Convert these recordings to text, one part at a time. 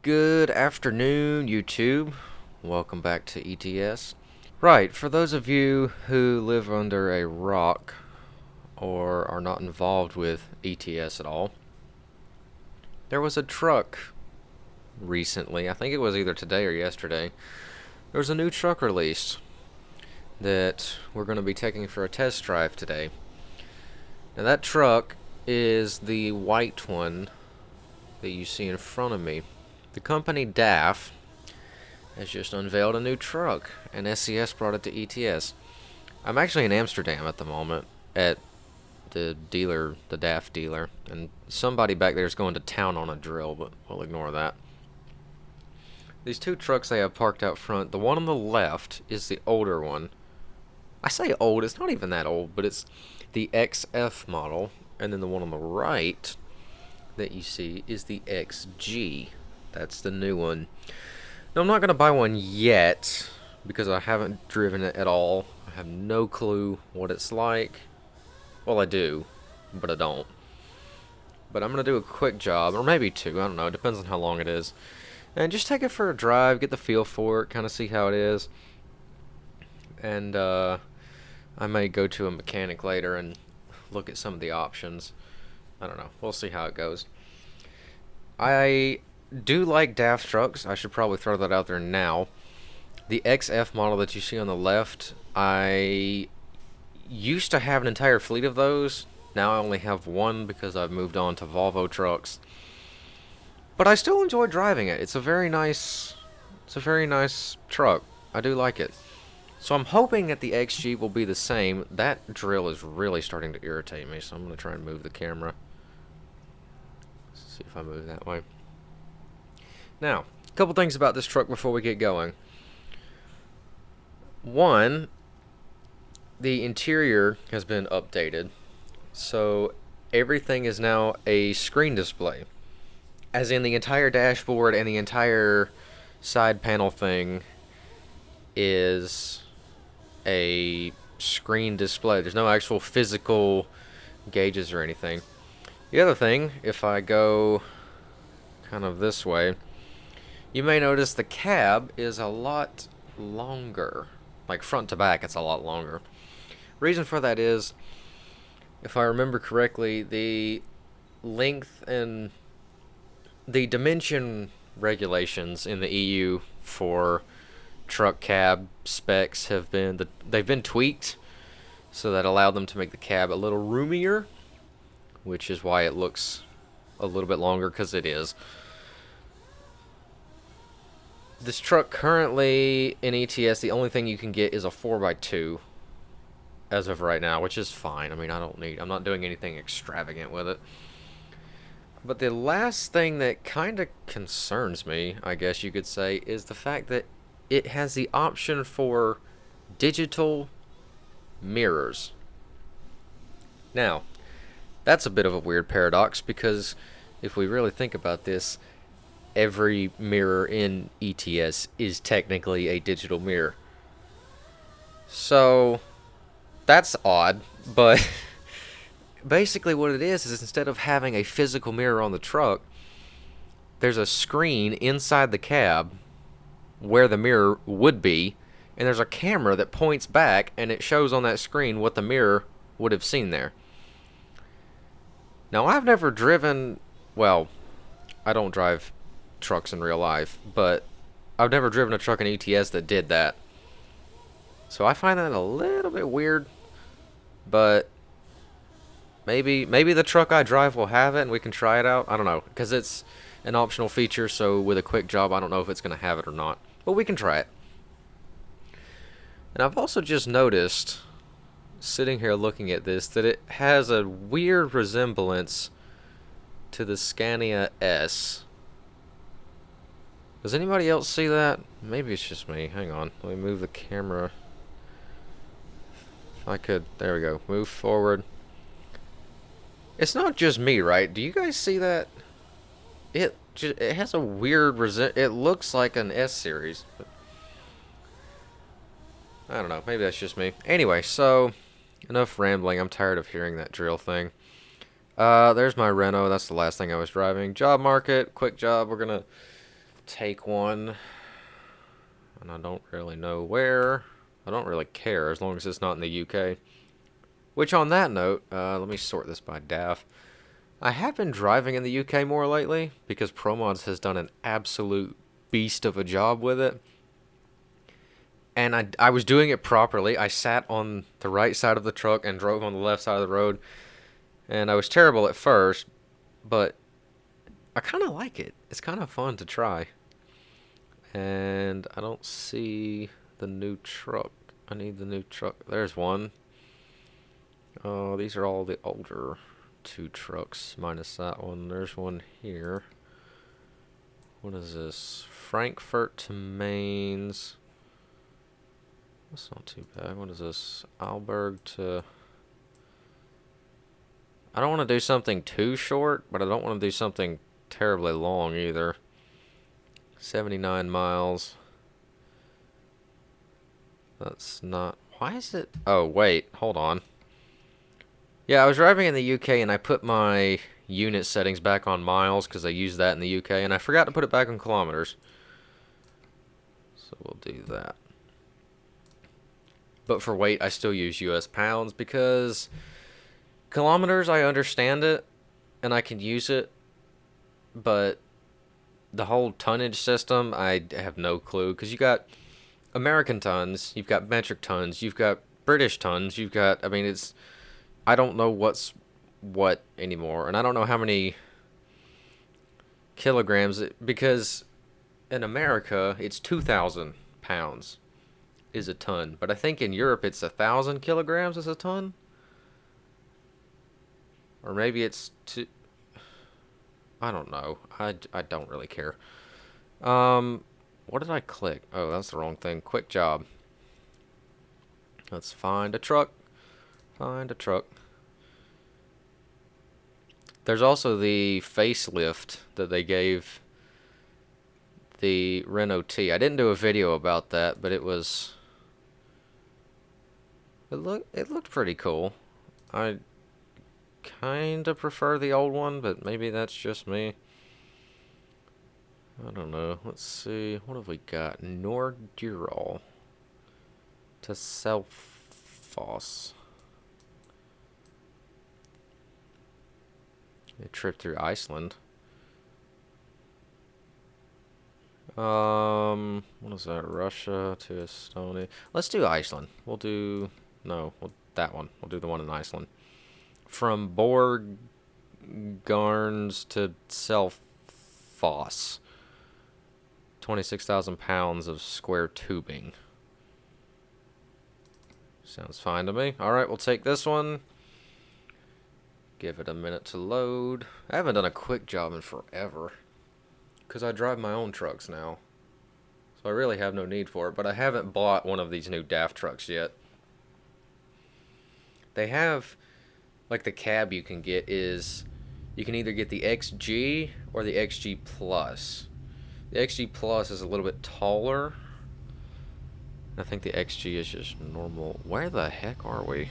Good afternoon, YouTube. Welcome back to ETS. Right, for those of you who live under a rock or are not involved with ETS at all, there was a truck recently, I think it was either today or yesterday, there was a new truck released that we're going to be taking for a test drive today. Now that truck is the white one that you see in front of me. The company DAF has just unveiled a new truck, and SCS brought it to ETS. I'm actually in Amsterdam at the moment at the dealer, the DAF dealer, and somebody back there is going to town on a drill, but we'll ignore that. These two trucks they have parked out front, the one on the left is the older one. I say old, it's not even that old, but it's the XF model, and then the one on the right that you see is the XG. That's the new one. Now, I'm not going to buy one yet because I haven't driven it at all. I have no clue what it's like. Well, I do, but I don't. But I'm going to do a quick job, or maybe two, I don't know. It depends on how long it is. And just take it for a drive, get the feel for it, kind of see how it is. And I may go to a mechanic later and look at some of the options. I don't know. We'll see how it goes. I do like DAF trucks. I should probably throw that out there now. The XF model that you see on the left, I used to have an entire fleet of those. Now I only have one because I've moved on to Volvo trucks. But I still enjoy driving it. It's a very nice truck. I do like it. So I'm hoping that the XG will be the same. That drill is really starting to irritate me, so I'm going to try and move the camera. Let's see if I move that way. Now, a couple things about this truck before we get going. One, the interior has been updated, so everything is now a screen display. As in the entire dashboard and the entire side panel thing is a screen display. There's no actual physical gauges or anything. The other thing, if I go kind of this way, you may notice the cab is a lot longer. Like front to back, it's a lot longer. Reason for that is, if I remember correctly, the length and the dimension regulations in the EU for truck cab specs have been they've been tweaked, so that allowed them to make the cab a little roomier, which is why it looks a little bit longer, because it is. This truck currently in ETS, the only thing you can get is a 4x2 as of right now, which is fine. I mean, I'm not doing anything extravagant with it. But the last thing that kind of concerns me, I guess you could say, is the fact that it has the option for digital mirrors. Now, that's a bit of a weird paradox, because if we really think about this, every mirror in ETS is technically a digital mirror. So, that's odd, but basically what it is instead of having a physical mirror on the truck, there's a screen inside the cab where the mirror would be, and there's a camera that points back, and it shows on that screen what the mirror would have seen there. Now, I've never driven, well, I don't drive trucks in real life, but I've never driven a truck in ETS that did that. So I find that a little bit weird, but maybe the truck I drive will have it and we can try it out. I don't know, because it's an optional feature, so with a quick job I don't know if it's going to have it or not, but we can try it. And I've also just noticed, sitting here looking at this, that it has a weird resemblance to the Scania S. Does anybody else see that? Maybe it's just me. Hang on. Let me move the camera. If I could. There we go. Move forward. It's not just me, right? Do you guys see that? It has a weird it looks like an S series. But I don't know. Maybe that's just me. Anyway, so enough rambling. I'm tired of hearing that drill thing. There's my Renault. That's the last thing I was driving. Job market. Quick job. We're going to take one, and I don't really know where. I don't really care as long as it's not in the UK. Which, on that note, let me sort this by DAF. I have been driving in the UK more lately because ProMods has done an absolute beast of a job with it. And I was doing it properly. I sat on the right side of the truck and drove on the left side of the road. And I was terrible at first, but I kind of like it. It's kind of fun to try. And I don't see the new truck. I need the new truck. There's one. Oh, these are all the older two trucks minus that one. There's one here. What is this? Frankfurt to Mainz. That's not too bad. What is this? Alberg to... I don't want to do something too short, but I don't want to do something terribly long either. 79 miles. That's not... Why is it... Oh, wait. Hold on. Yeah, I was driving in the UK and I put my unit settings back on miles because I use that in the UK, and I forgot to put it back on kilometers. So we'll do that. But for weight, I still use US pounds because kilometers, I understand it and I can use it, but the whole tonnage system, I have no clue, because you got American tons, you've got metric tons, you've got British tons, you've got, I mean, it's, I don't know what's what anymore, and I don't know how many kilograms, because in America, it's 2,000 pounds is a ton, but I think in Europe it's 1,000 kilograms is a ton, or maybe it's two. I don't know. I don't really care. What did I click? Oh, that's the wrong thing. Quick job. Let's find a truck. Find a truck. There's also the facelift that they gave the Renault T. I didn't do a video about that, but it looked pretty cool. I kind of prefer the old one, but maybe that's just me. I don't know. Let's see. What have we got? Nordural to Selfoss. A trip through Iceland. What is that? Russia to Estonia. Let's do Iceland. We'll do that one. We'll do the one in Iceland. From Borgarnes to Selfoss. 26,000 pounds of square tubing. Sounds fine to me. Alright, we'll take this one. Give it a minute to load. I haven't done a quick job in forever, because I drive my own trucks now. So I really have no need for it, but I haven't bought one of these new DAF trucks yet. They have, like, the cab you can get is, you can either get the XG or the XG Plus. The XG Plus is a little bit taller. I think the XG is just normal. Where the heck are we?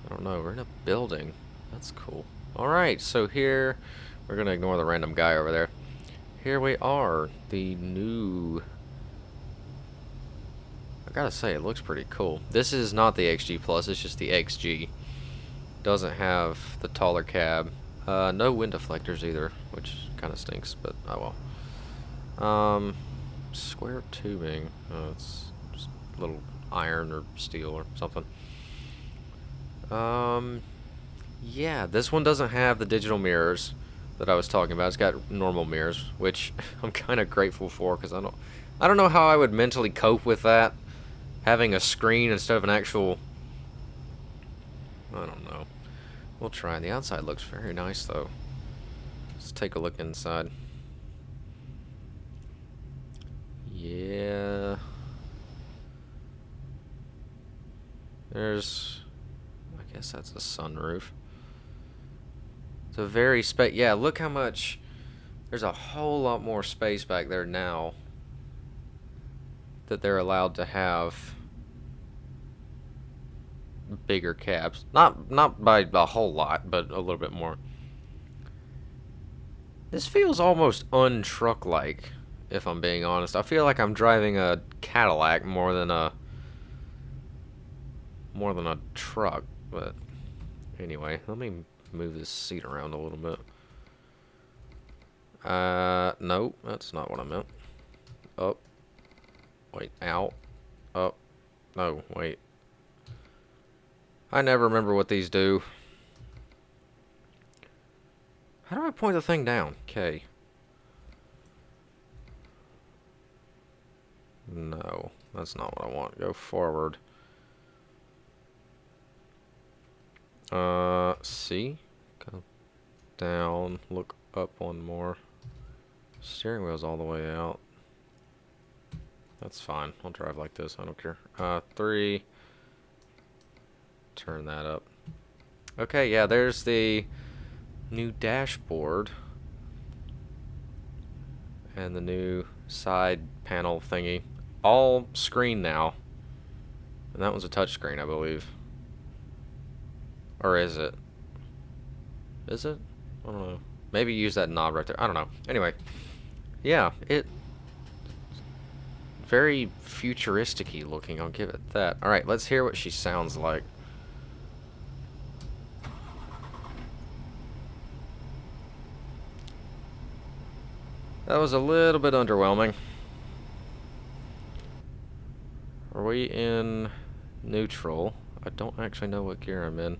I don't know. We're in a building. That's cool. Alright, so here, we're going to ignore the random guy over there. Here we are. The new... I gotta say, it looks pretty cool. This is not the XG Plus, it's just the XG. Doesn't have the taller cab. No wind deflectors either, which kind of stinks, but oh well. Square tubing. Oh, it's just a little iron or steel or something. Yeah, this one doesn't have the digital mirrors that I was talking about. It's got normal mirrors, which I'm kind of grateful for, because I don't know how I would mentally cope with that, having a screen instead of an actual... I don't know. We'll try. The outside looks very nice, though. Let's take a look inside. Yeah. There's... I guess that's a sunroof. It's a very yeah, look how much... There's a whole lot more space back there now that they're allowed to have bigger cabs. Not by a whole lot, but a little bit more. This feels almost untruck-like, if I'm being honest. I feel like I'm driving a Cadillac more than a truck, but anyway, let me move this seat around a little bit. No, that's not what I meant. Up. Wait, out. Up. No, wait. I never remember what these do. How do I point the thing down? Okay. No, that's not what I want. Go forward. C. Go down. Look up one more. Steering wheel's all the way out. That's fine. I'll drive like this. I don't care. 3. Turn that up. Okay, yeah, there's the new dashboard. And the new side panel thingy. All screen now. And that one's a touch screen, I believe. Or is it? Is it? I don't know. Maybe use that knob right there. I don't know. Anyway. Yeah, it... very futuristic-y looking, I'll give it that. Alright, let's hear what she sounds like. That was a little bit underwhelming. Are we in neutral? I don't actually know what gear I'm in.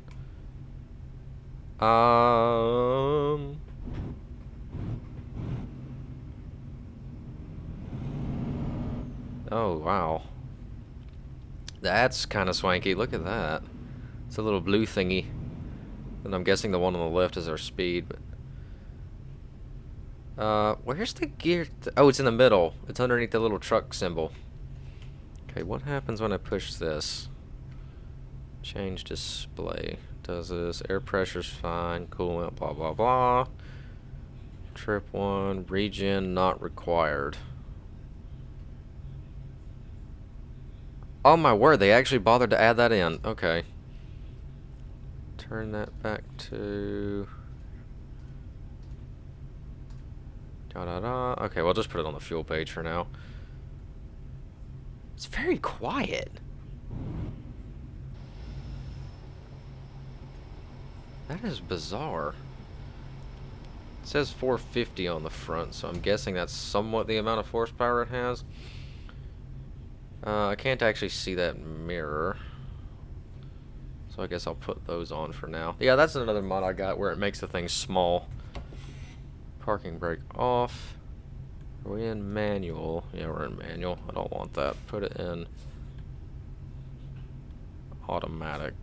Oh, wow. That's kind of swanky. Look at that. It's a little blue thingy. And I'm guessing the one on the left is our speed, but... where's the gear? Oh, it's in the middle. It's underneath the little truck symbol. Okay, what happens when I push this? Change display. Does this. Air pressure's fine. Coolant, blah, blah, blah. Trip 1. Regen not required. Oh my word, they actually bothered to add that in. Okay. Turn that back to... Da-da-da. Okay, we'll just put it on the fuel page for now. It's very quiet. That is bizarre. It says 450 on the front, so I'm guessing that's somewhat the amount of horsepower it has. I can't actually see that mirror, so I guess I'll put those on for now. Yeah, that's another mod I got where it makes the thing small. Parking brake off. Are we in manual? Yeah, we're in manual. I don't want that. Put it in automatic.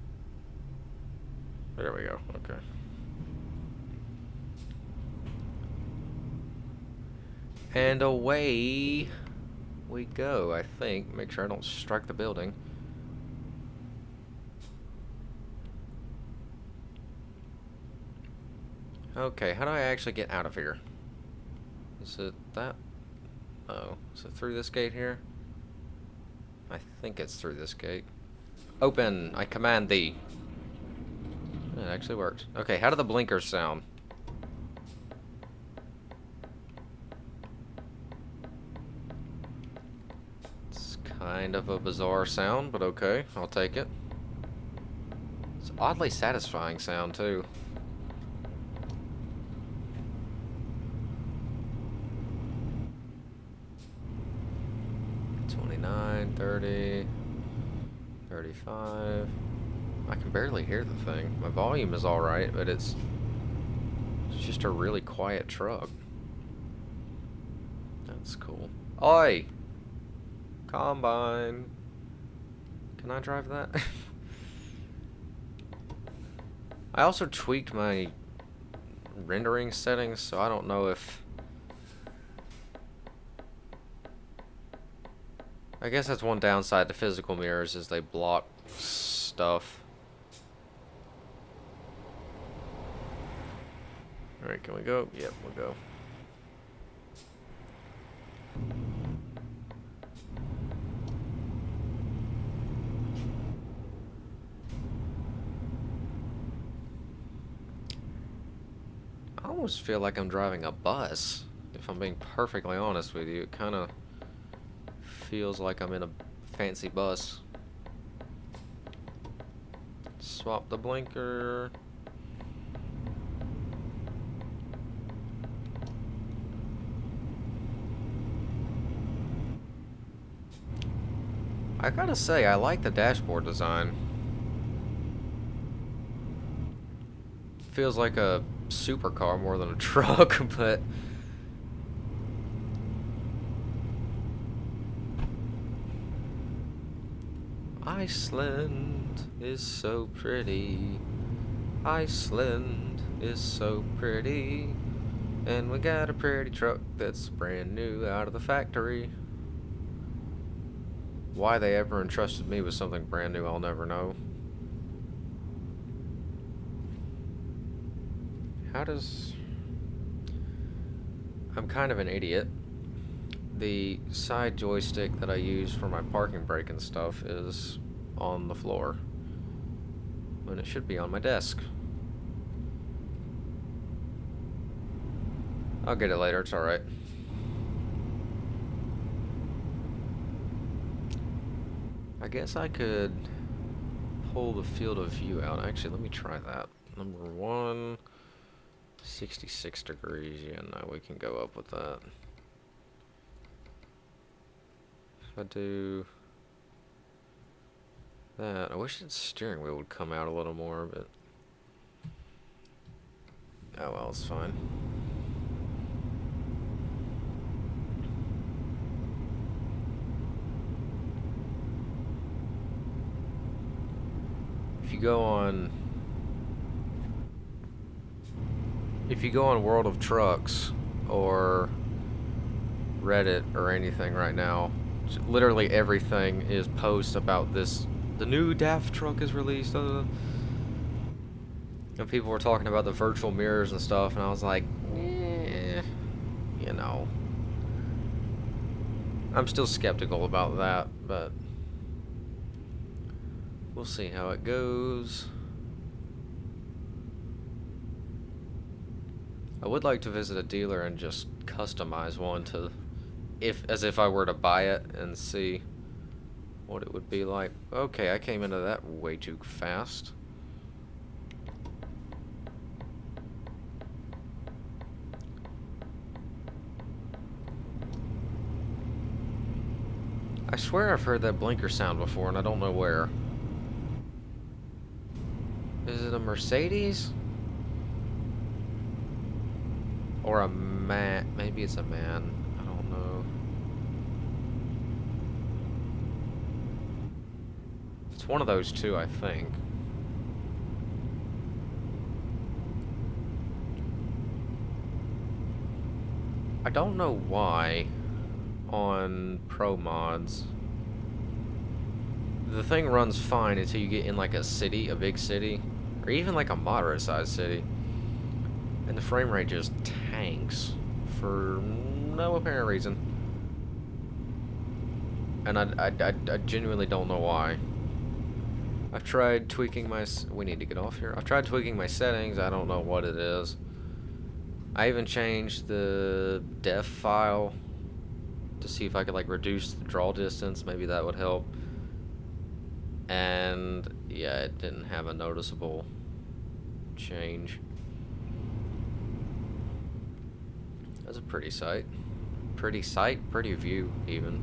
There we go. Okay. And away we go, I think. Make sure I don't strike the building. Okay, how do I actually get out of here? Is it that? Oh, is it through this gate here? I think it's through this gate. Open! I command thee. It actually worked. Okay, how do the blinkers sound? It's kind of a bizarre sound, but okay, I'll take it. It's an oddly satisfying sound, too. $29, $30, $35. I can barely hear the thing. My volume is alright, but it's just a really quiet truck. That's cool. Oi! Combine. Can I drive that? I also tweaked my rendering settings, so I don't know if... I guess that's one downside to physical mirrors, is they block stuff. Alright, can we go? Yep, we'll go. almost feel like I'm driving a bus, if I'm being perfectly honest with you. It kind of feels like I'm in a fancy bus. Swap the blinker. I gotta say, I like the dashboard design. Feels like a supercar more than a truck, but Iceland is so pretty. Iceland is so pretty. And we got a pretty truck that's brand new out of the factory. Why they ever entrusted me with something brand new, I'll never know. I'm kind of an idiot. The side joystick that I use for my parking brake and stuff is on the floor, when it should be on my desk. I'll get it later, it's alright. I guess I could pull the field of view out. Actually, let me try that. Number 1, 66 degrees. Yeah, no, we can go up with that. If I do that, I wish the steering wheel would come out a little more, but oh well, it's fine. If you go on World of Trucks or Reddit or anything right now, literally everything is posts about this. The new DAF truck is released. And people were talking about the virtual mirrors and stuff, and I was like, you know, I'm still skeptical about that, but we'll see how it goes. I would like to visit a dealer and just customize one to, as if I were to buy it, and see what it would be like. Okay, I came into that way too fast. I swear I've heard that blinker sound before, and I don't know where. Is it a Mercedes? Or a man? Maybe it's a man. I don't know. It's one of those two, I think. I don't know why on Pro Mods the thing runs fine until you get in like a city, a big city, or even like a moderate sized city, and the frame rate just tanks for no apparent reason. And I genuinely don't know why. I've tried tweaking my... We need to get off here. I've tried tweaking my settings. I don't know what it is. I even changed the def file to see if I could like reduce the draw distance. Maybe that would help. And yeah, it didn't have a noticeable change. That's a pretty sight. Pretty sight? Pretty view, even.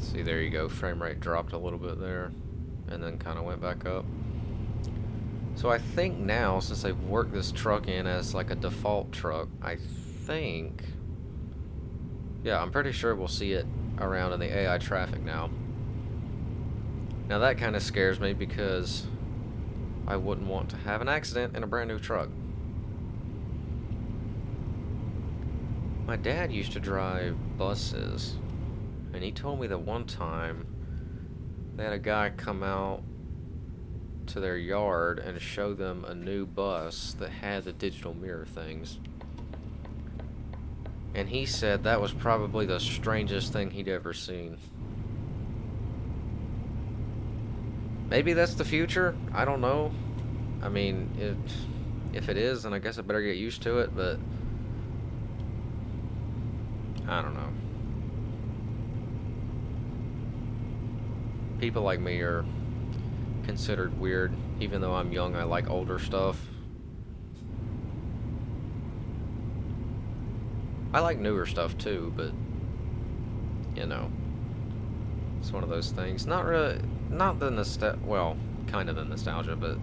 See, there you go. Frame rate dropped a little bit there, and then kind of went back up. So I think now, since they've worked this truck in as like a default truck, I think, yeah, I'm pretty sure we'll see it around in the AI traffic now. Now that kind of scares me because I wouldn't want to have an accident in a brand new truck. My dad used to drive buses, and he told me that one time they had a guy come out to their yard and show them a new bus that had the digital mirror things. And he said that was probably the strangest thing he'd ever seen. Maybe that's the future? I don't know. I mean, if it is, then I guess I better get used to it, but I don't know. People like me are considered weird. Even though I'm young, I like older stuff. I like newer stuff too, but you know, it's one of those things. Not really, not the well, kind of the nostalgia, but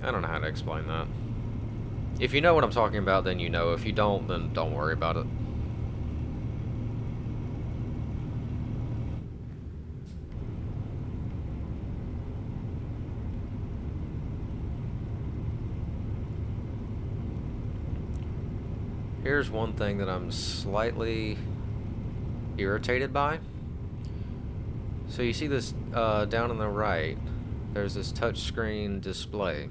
I don't know how to explain that. If you know what I'm talking about, then you know. If you don't, then don't worry about it. Here's one thing that I'm slightly irritated by. So you see this down on the right, there's this touchscreen display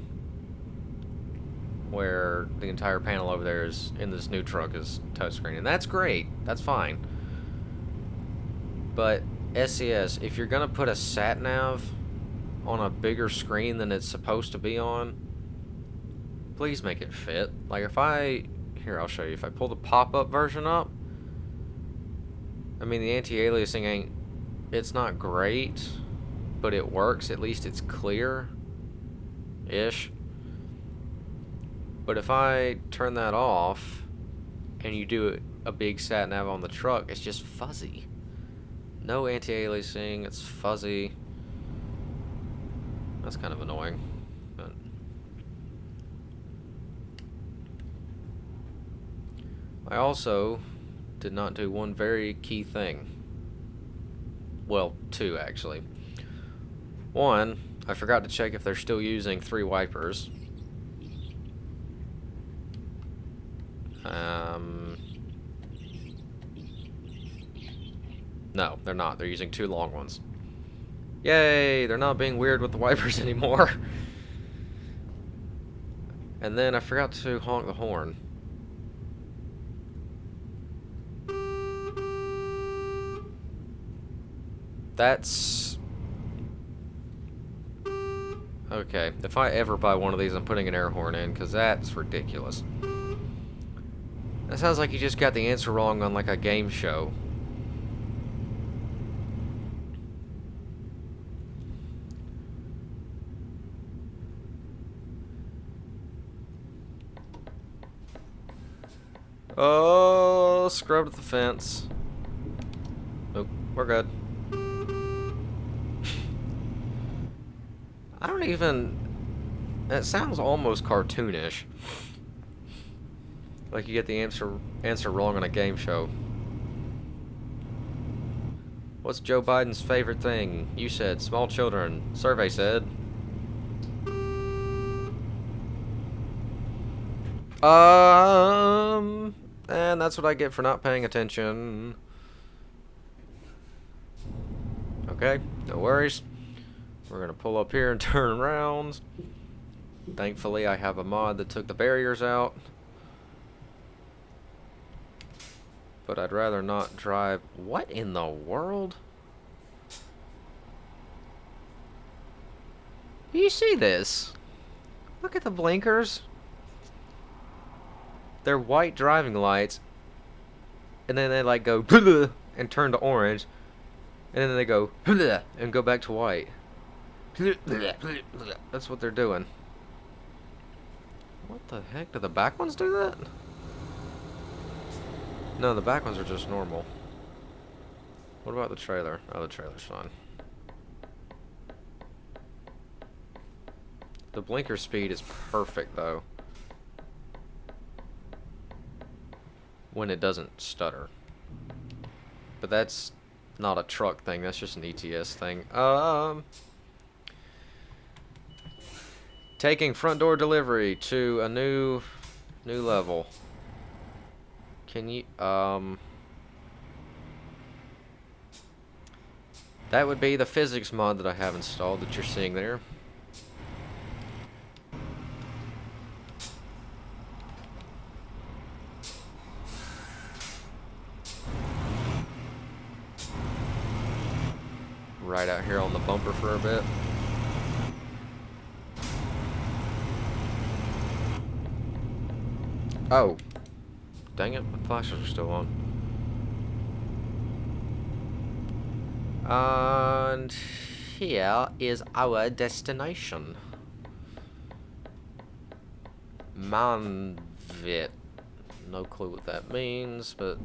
where the entire panel over there is in this new truck is touchscreen, and that's great. That's fine. But SCS, if you're gonna put a sat nav on a bigger screen than it's supposed to be on, please make it fit. Like if here, I'll show you. If I pull the pop-up version up, I mean, the anti-aliasing it's not great, but it works. At least it's clear-ish. But if I turn that off, and you do a big sat-nav on the truck, it's just fuzzy. No anti-aliasing, it's fuzzy. That's kind of annoying. But I also did not do one very key thing. Well, two actually. One, I forgot to check if they're still using 3 wipers. No, they're not. They're using 2 long ones. Yay! They're not being weird with the wipers anymore. And then I forgot to honk the horn. That's... okay, if I ever buy one of these, I'm putting an air horn in, because that's ridiculous. That sounds like you just got the answer wrong on, like, a game show. Oh, scrubbed the fence. Nope, we're good. I don't even... it sounds almost cartoonish. Like you get the answer wrong on a game show. What's Joe Biden's favorite thing? You said small children. Survey said. And that's what I get for not paying attention. Okay, no worries. We're gonna pull up here and turn around. Thankfully, I have a mod that took the barriers out. But I'd rather not drive. What in the world? Do you see this? Look at the blinkers. They're white driving lights, and then they like go and turn to orange, and then they go and go back to white. That's what they're doing. What the heck? Do the back ones do that? No, the back ones are just normal. What about the trailer? Oh, the trailer's fine. The blinker speed is perfect, though. When it doesn't stutter. But that's not a truck thing, that's just an ETS thing. Taking front door delivery to a new level. Can you, that would be the physics mod that I have installed that you're seeing there. Right out here on the bumper for a bit. Oh. Dang it, my flashes are still on. And here is our destination. Manvit. No clue what that means, but...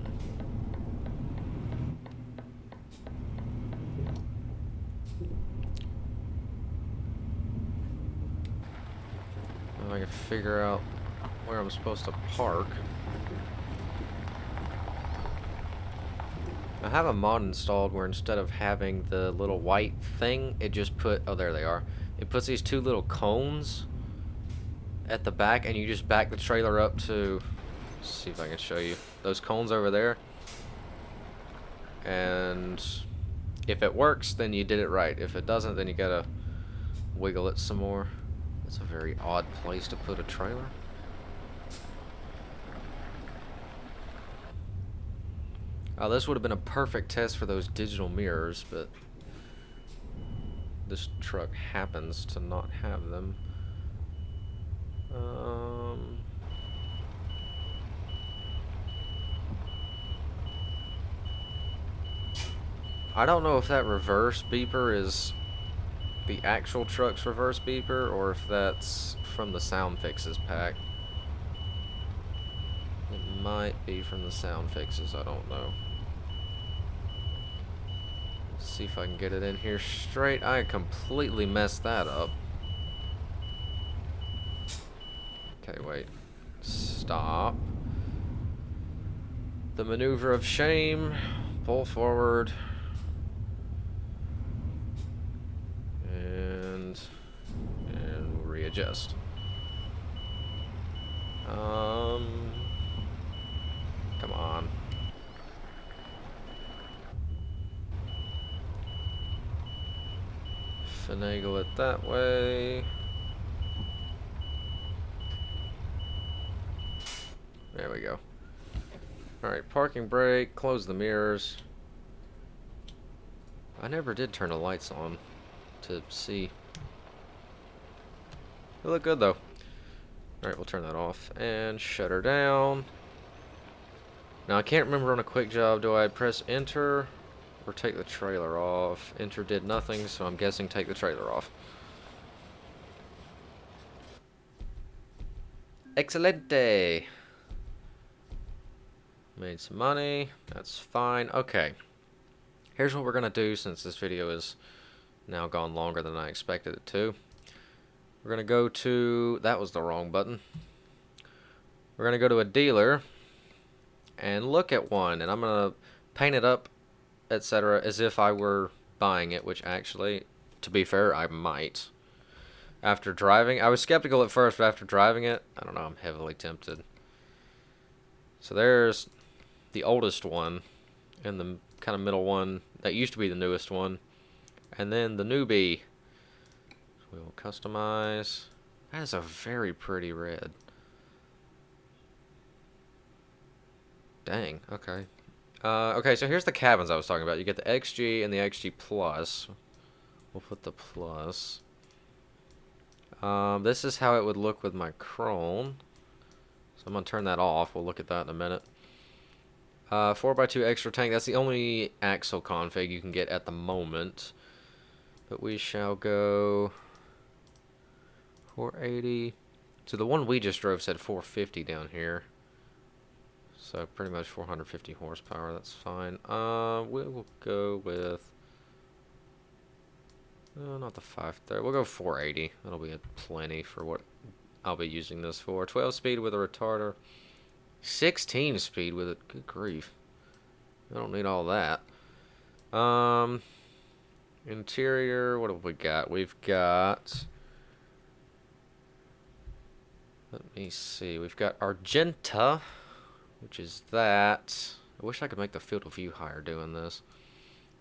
if I can figure out where I'm supposed to park. I have a mod installed where instead of having the little white thing, it just put... oh, there they are. It puts these two little cones at the back, and you just back the trailer up to... let's see if I can show you. Those cones over there. And if it works, then you did it right. If it doesn't, then you gotta wiggle it some more. That's a very odd place to put a trailer. Oh, this would have been a perfect test for those digital mirrors, but this truck happens to not have them. I don't know if that reverse beeper is the actual truck's reverse beeper or if that's from the sound fixes pack. It might be from the sound fixes, I don't know. Let's see if I can get it in here straight. I completely messed that up. Okay, wait. Stop. The maneuver of shame. Pull forward. And readjust. Come on. Finagle it that way. There we go. Alright, parking brake, close the mirrors. I never did turn the lights on to see. They look good though. Alright, we'll turn that off and shut her down. Now I can't remember on a quick job, do I press enter or take the trailer off? Enter did nothing, so I'm guessing take the trailer off. Excelente! Made some money, that's fine. Okay, here's what we're gonna do since this video is now gone longer than I expected it to. We're gonna go to, that was the wrong button. We're gonna go to a dealer and look at one, and I'm gonna paint it up, etc., as if I were buying it, which actually, to be fair, I might. After driving, I was skeptical at first, but after driving it, I don't know, I'm heavily tempted. So there's the oldest one, and the kind of middle one that used to be the newest one, and then the newbie. We will customize. That is a very pretty red. Dang, okay. Okay, so here's the cabins I was talking about. You get the XG and the XG Plus. We'll put the Plus. This is how it would look with my Chrome. So I'm going to turn that off. We'll look at that in a minute. 4x2 extra tank. That's the only axle config you can get at the moment. But we shall go 480. So the one we just drove said 450 down here. So pretty much 450 horsepower. That's fine. We'll go with... not the 530. We'll go 480. That'll be plenty for what I'll be using this for. 12 speed with a retarder. 16 speed with it. Good grief. I don't need all that. Interior. What have we got? We've got Let me see. We've got Argenta, which is that. I wish I could make the field of view higher doing this.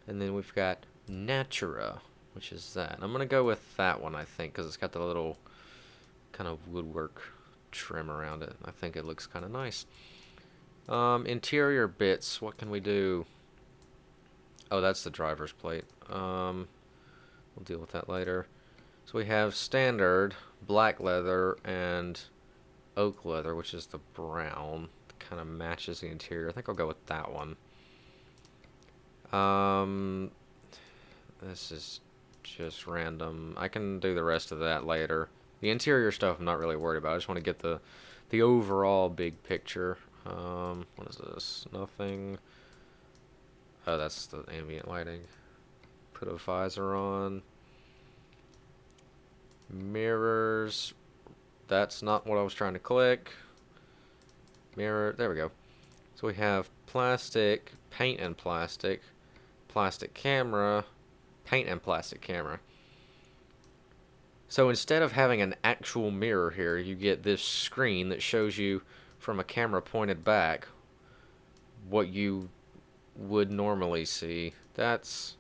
And then we've got Natura, which is that. I'm going to go with that one, I think, because it's got the little kind of woodwork trim around it. I think it looks kind of nice. Interior bits, what can we do? Oh, that's the driver's plate. We'll deal with that later. So we have standard, black leather, and oak leather, which is the brown. Kind of matches the interior. I think I'll go with that one. This is just random. I can do the rest of that later. The interior stuff I'm not really worried about. I just want to get the overall big picture. What is this? Nothing. Oh, that's the ambient lighting. Put a visor on. Mirrors. That's not what I was trying to click. Mirror. There we go. So we have plastic, paint and plastic, plastic camera, paint and plastic camera. So instead of having an actual mirror here, you get this screen that shows you from a camera pointed back what you would normally see. That's,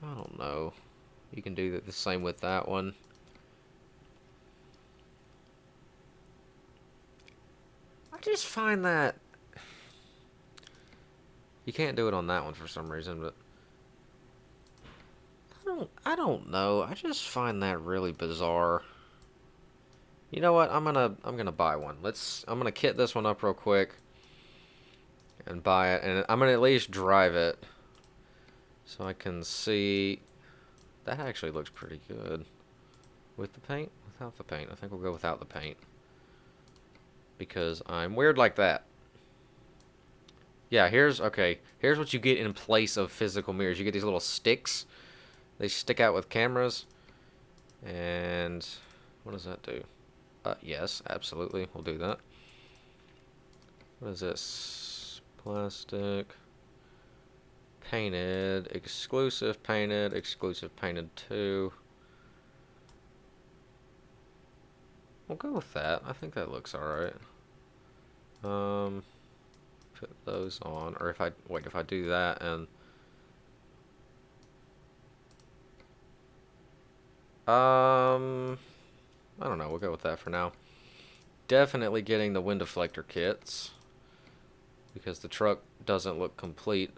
I don't know. You can do the same with that one. I just find that you can't do it on that one for some reason, but I don't know. I just find that really bizarre. You know what? I'm gonna buy one. I'm gonna kit this one up real quick and buy it, and I'm gonna at least drive it so I can see. That actually looks pretty good. With the paint? Without the paint? I think we'll go without the paint because I'm weird like that. Yeah, here's what you get in place of physical mirrors. You get these little sticks. They stick out with cameras. And what does that do? Yes, absolutely. We'll do that. What is this? Plastic. Painted. Exclusive painted. Exclusive painted 2. We'll go with that. I think that looks alright. Put those on. Or if I do that and I don't know, we'll go with that for now. Definitely getting the wind deflector kits because the truck doesn't look complete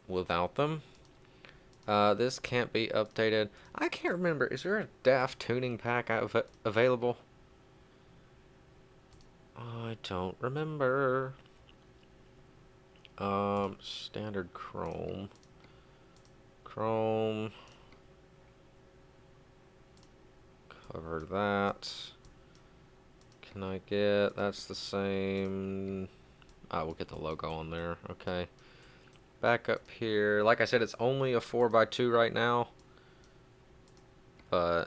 without them. This can't be updated. I can't remember. Is there a DAF tuning pack available? I don't remember. Standard chrome. Chrome. Cover that. Can I get, that's the same. We'll get the logo on there. Okay. Back up here. Like I said, it's only a 4x2 right now. But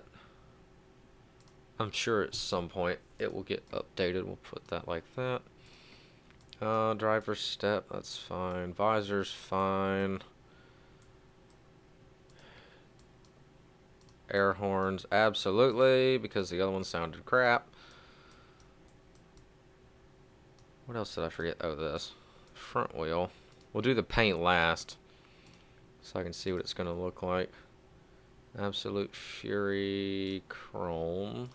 I'm sure at some point it will get updated. We'll put that like that. Driver's step, that's fine. Visor's fine. Air horns, absolutely, because the other one sounded crap. What else did I forget? Oh, this. Front wheel. We'll do the paint last, so I can see what it's going to look like. Absolute Fury Chrome.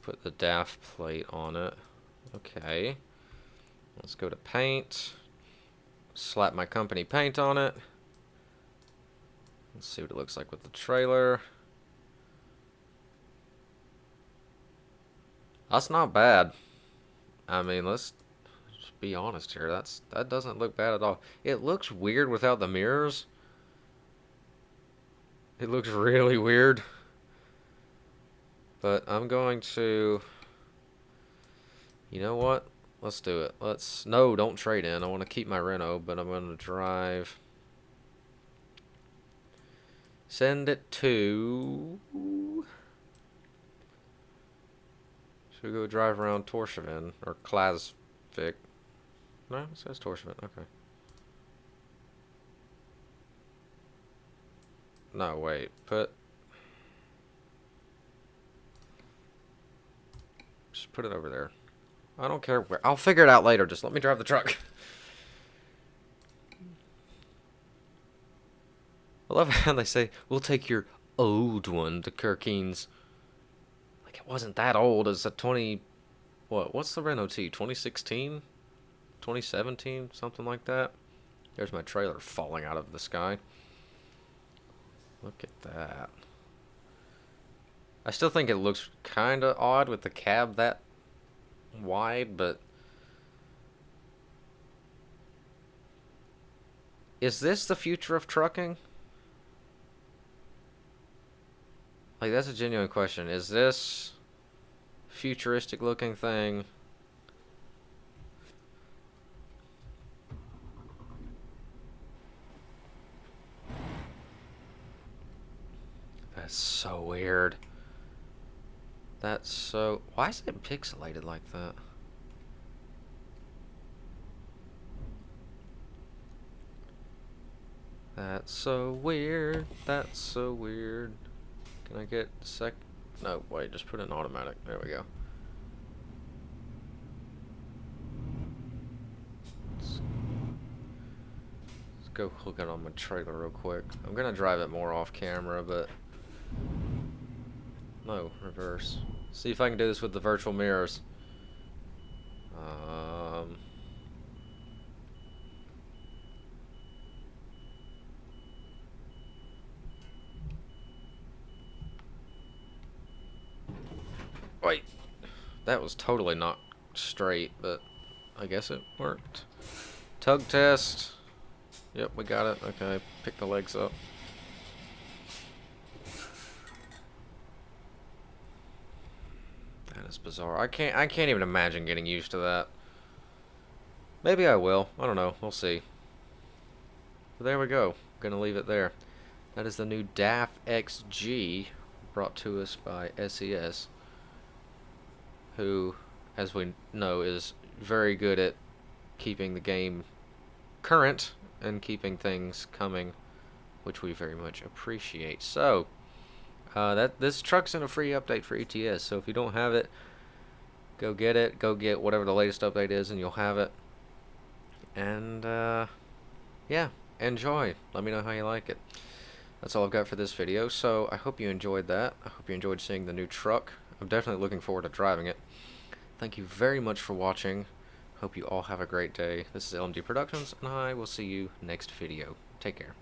Put the DAF plate on it. Okay. Let's go to paint. Slap my company paint on it. Let's see what it looks like with the trailer. That's not bad. I mean, let's just be honest here. That doesn't look bad at all. It looks weird without the mirrors. It looks really weird. But I'm going to... You know what? Let's do it. No, don't trade in. I want to keep my Renault, but I'm going to drive... Send it to... Should we go drive around Torshavn? Or Klasvik? No, it says Torshavn. Okay. No, wait. Put... Just put it over there. I don't care where. I'll figure it out later. Just let me drive the truck. I love how they say, we'll take your old one to Kirkines. Like, it wasn't that old. It's a 20... What's the Renault T? 2016? 2017? Something like that? There's my trailer falling out of the sky. Look at that. I still think it looks kind of odd with the cab that wide, but... Is this the future of trucking? Like, that's a genuine question. Is this futuristic looking thing? That's so weird. That's so... Why is it pixelated like that? That's so weird. That's so weird. Can I get sec... No, wait, just put it in automatic. There we go. Let's go hook it on my trailer real quick. I'm gonna drive it more off camera, but... No, reverse. See if I can do this with the virtual mirrors. Wait. That was totally not straight, but I guess it worked. Tug test. Yep, we got it. Okay, pick the legs up. That is bizarre. I can't even imagine getting used to that. Maybe I will. I don't know. We'll see. But there we go. Gonna leave it there. That is the new DAF XG brought to us by SES, who, as we know, is very good at keeping the game current and keeping things coming, which we very much appreciate. So, this truck's in a free update for ETS, so if you don't have it, go get it. Go get whatever the latest update is, and you'll have it. And, yeah, enjoy. Let me know how you like it. That's all I've got for this video, so I hope you enjoyed that. I hope you enjoyed seeing the new truck. I'm definitely looking forward to driving it. Thank you very much for watching. Hope you all have a great day. This is LMG Productions, and I will see you next video. Take care.